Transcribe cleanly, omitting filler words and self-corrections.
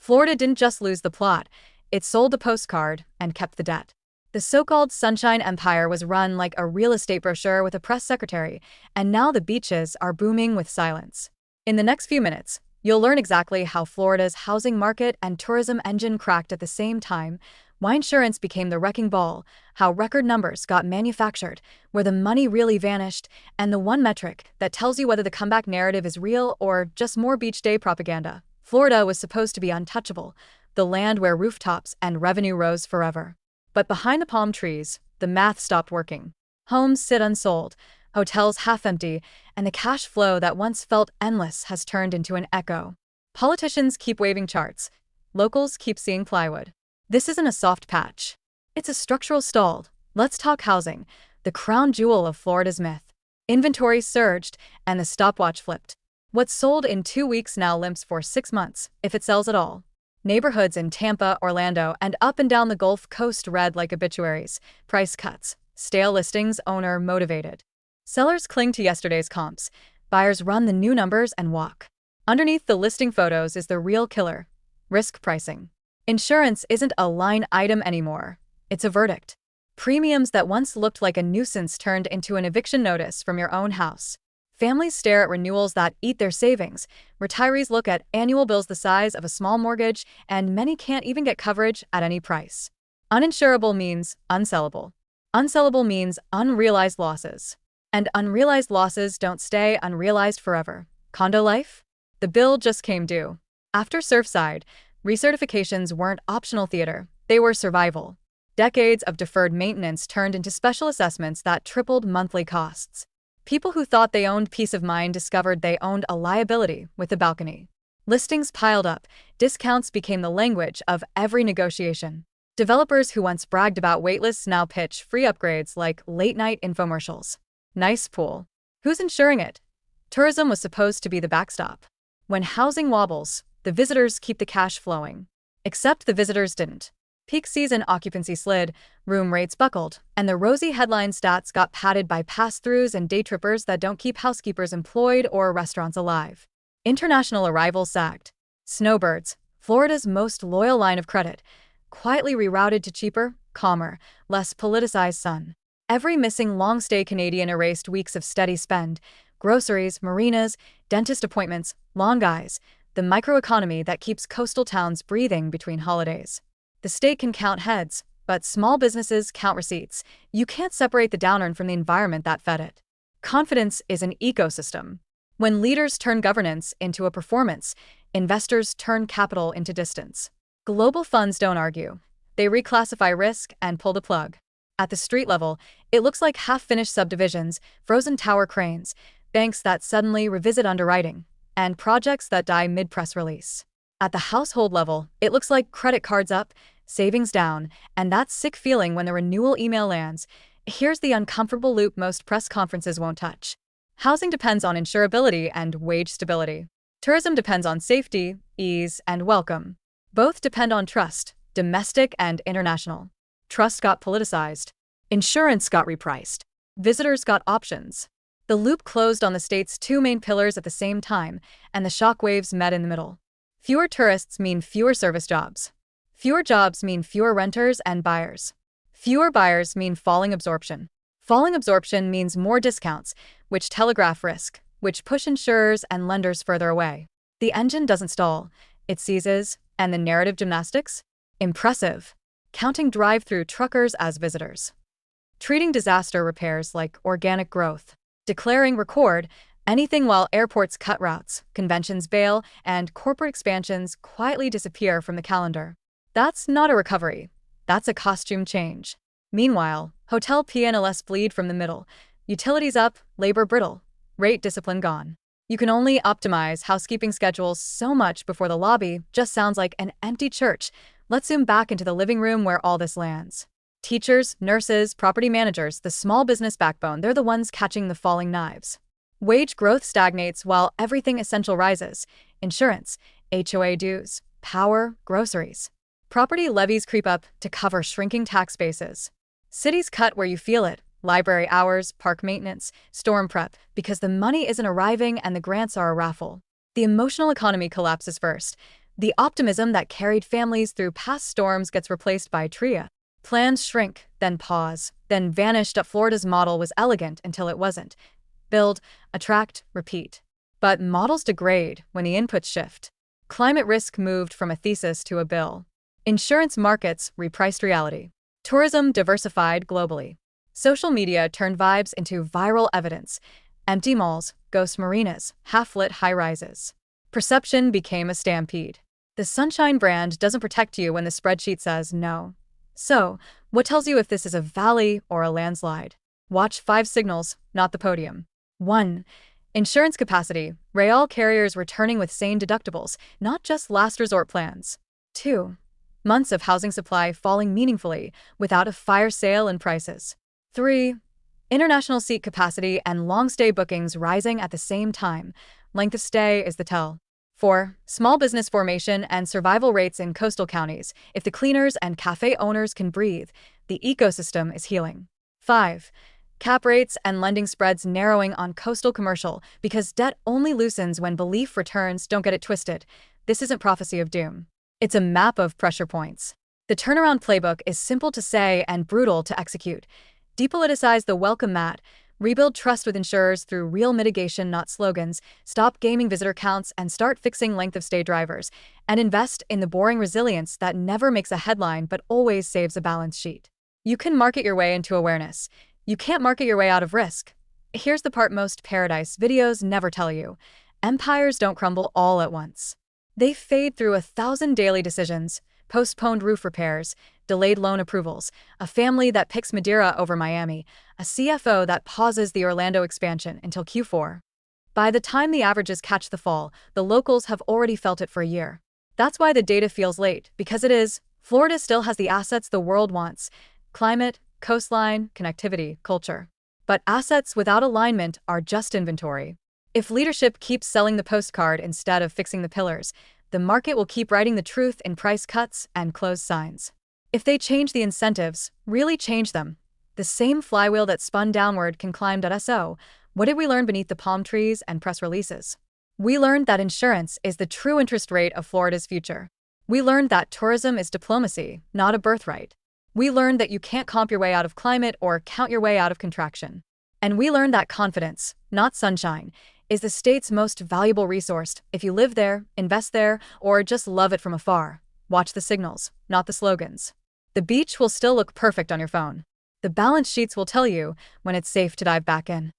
Florida didn't just lose the plot, it sold the postcard and kept the debt. The so-called Sunshine Empire was run like a real estate brochure with a press secretary, and now the beaches are booming with silence. In the next few minutes, you'll learn exactly how Florida's housing market and tourism engine cracked at the same time, why insurance became the wrecking ball, how record numbers got manufactured, where the money really vanished, and the one metric that tells you whether the comeback narrative is real or just more beach day propaganda. Florida was supposed to be untouchable, the land where rooftops and revenue rose forever. But behind the palm trees, the math stopped working. Homes sit unsold, hotels half empty, and the cash flow that once felt endless has turned into an echo. Politicians keep waving charts. Locals keep seeing plywood. This isn't a soft patch. It's a structural stall. Let's talk housing, the crown jewel of Florida's myth. Inventory surged, and the stopwatch flipped. What's sold in 2 weeks now limps for 6 months, if it sells at all. Neighborhoods in Tampa, Orlando, and up and down the Gulf Coast read like obituaries, price cuts, stale listings, owner motivated. Sellers cling to yesterday's comps. Buyers run the new numbers and walk. Underneath the listing photos is the real killer: risk pricing. Insurance isn't a line item anymore. It's a verdict. Premiums that once looked like a nuisance turned into an eviction notice from your own house. Families stare at renewals that eat their savings. Retirees look at annual bills the size of a small mortgage, and many can't even get coverage at any price. Uninsurable means unsellable. Unsellable means unrealized losses. And unrealized losses don't stay unrealized forever. Condo life? The bill just came due. After Surfside, recertifications weren't optional theater, they were survival. Decades of deferred maintenance turned into special assessments that tripled monthly costs. People who thought they owned peace of mind discovered they owned a liability with a balcony. Listings piled up, discounts became the language of every negotiation. Developers who once bragged about waitlists now pitch free upgrades like late-night infomercials. Nice pool. Who's insuring it? Tourism was supposed to be the backstop. When housing wobbles, the visitors keep the cash flowing. Except the visitors didn't. Peak season occupancy slid, room rates buckled, and the rosy headline stats got padded by pass-throughs and day trippers that don't keep housekeepers employed or restaurants alive. International arrivals sagged. Snowbirds, Florida's most loyal line of credit, quietly rerouted to cheaper, calmer, less politicized sun. Every missing long-stay Canadian erased weeks of steady spend: groceries, marinas, dentist appointments, long guys, the microeconomy that keeps coastal towns breathing between holidays. The state can count heads, but small businesses count receipts. You can't separate the downer from the environment that fed it. Confidence is an ecosystem. When leaders turn governance into a performance, investors turn capital into distance. Global funds don't argue. They reclassify risk and pull the plug. At the street level, it looks like half-finished subdivisions, frozen tower cranes, banks that suddenly revisit underwriting, and projects that die mid-press release. At the household level, it looks like credit cards up, savings down, and that sick feeling when the renewal email lands. Here's the uncomfortable loop most press conferences won't touch. Housing depends on insurability and wage stability. Tourism depends on safety, ease, and welcome. Both depend on trust, domestic and international. Trust got politicized. Insurance got repriced. Visitors got options. The loop closed on the state's two main pillars at the same time, and the shockwaves met in the middle. Fewer tourists mean fewer service jobs. Fewer jobs mean fewer renters and buyers. Fewer buyers mean falling absorption. Falling absorption means more discounts, which telegraph risk, which push insurers and lenders further away. The engine doesn't stall, it seizes, and the narrative gymnastics? Impressive. Counting drive-through truckers as visitors. Treating disaster repairs like organic growth. Declaring record anything while airports cut routes, conventions bail, and corporate expansions quietly disappear from the calendar. That's not a recovery. That's a costume change. Meanwhile, hotel P&Ls bleed from the middle. Utilities up, labor brittle, rate discipline gone. You can only optimize housekeeping schedules so much before the lobby just sounds like an empty church. Let's zoom back into the living room where all this lands. Teachers, nurses, property managers, the small business backbone, they're the ones catching the falling knives. Wage growth stagnates while everything essential rises. Insurance, HOA dues, power, groceries. Property levies creep up to cover shrinking tax bases. Cities cut where you feel it: library hours, park maintenance, storm prep, because the money isn't arriving and the grants are a raffle. The emotional economy collapses first. The optimism that carried families through past storms gets replaced by tria. Plans shrink, then pause, then vanish. Florida's model was elegant until it wasn't. Build, attract, repeat. But models degrade when the inputs shift. Climate risk moved from a thesis to a bill. Insurance markets repriced reality. Tourism diversified globally. Social media turned vibes into viral evidence. Empty malls, ghost marinas, half-lit high-rises. Perception became a stampede. The Sunshine brand doesn't protect you when the spreadsheet says no. So, what tells you if this is a valley or a landslide? Watch 5 signals, not the podium. 1. Insurance capacity. Real carriers returning with sane deductibles, not just last resort plans. 2. Months of housing supply falling meaningfully without a fire sale in prices. 3. International seat capacity and long-stay bookings rising at the same time. Length of stay is the tell. 4. Small business formation and survival rates in coastal counties. If the cleaners and cafe owners can breathe, the ecosystem is healing. 5. Cap rates and lending spreads narrowing on coastal commercial because debt only loosens when belief returns. Don't get it twisted. This isn't prophecy of doom. It's a map of pressure points. The turnaround playbook is simple to say and brutal to execute. Depoliticize the welcome mat. Rebuild trust with insurers through real mitigation, not slogans. Stop gaming visitor counts and start fixing length of stay drivers. And invest in the boring resilience that never makes a headline but always saves a balance sheet. You can market your way into awareness. You can't market your way out of risk. Here's the part most paradise videos never tell you. Empires don't crumble all at once. They fade through 1,000 daily decisions, postponed roof repairs, delayed loan approvals, a family that picks Madeira over Miami, a CFO that pauses the Orlando expansion until Q4. By the time the averages catch the fall, the locals have already felt it for a year. That's why the data feels late, because it is. Florida still has the assets the world wants: climate, coastline, connectivity, culture. But assets without alignment are just inventory. If leadership keeps selling the postcard instead of fixing the pillars, the market will keep writing the truth in price cuts and closed signs. If they change the incentives, really change them, the same flywheel that spun downward can climb. So, what did we learn beneath the palm trees and press releases? We learned that insurance is the true interest rate of Florida's future. We learned that tourism is diplomacy, not a birthright. We learned that you can't comp your way out of climate or count your way out of contraction. And we learned that confidence, not sunshine, is the state's most valuable resource. If you live there, invest there, or just love it from afar, watch the signals, not the slogans. The beach will still look perfect on your phone. The balance sheets will tell you when it's safe to dive back in.